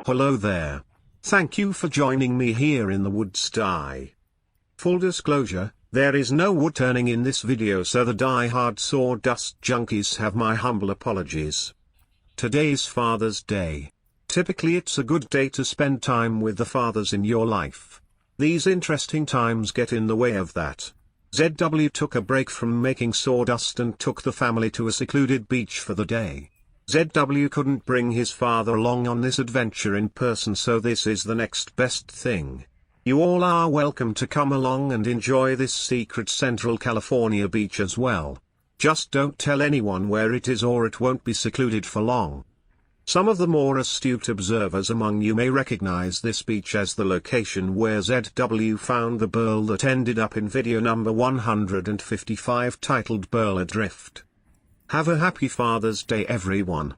Hello there. Thank you for joining me here in the woods. Full disclosure, there is no wood turning in this video, so the die-hard sawdust junkies have my humble apologies. Today's Father's Day. Typically it's a good day to spend time with the fathers in your life. These interesting times get in the way of that. ZW took a break from making sawdust and took the family to a secluded beach for the day. ZW couldn't bring his father along on this adventure in person, so this is the next best thing. You all are welcome to come along and enjoy this secret Central California beach as well. Just don't tell anyone where it is or it won't be secluded for long. Some of the more astute observers among you may recognize this beach as the location where ZW found the burl that ended up in video number 155 titled Burl Adrift. Have a happy Father's Day everyone.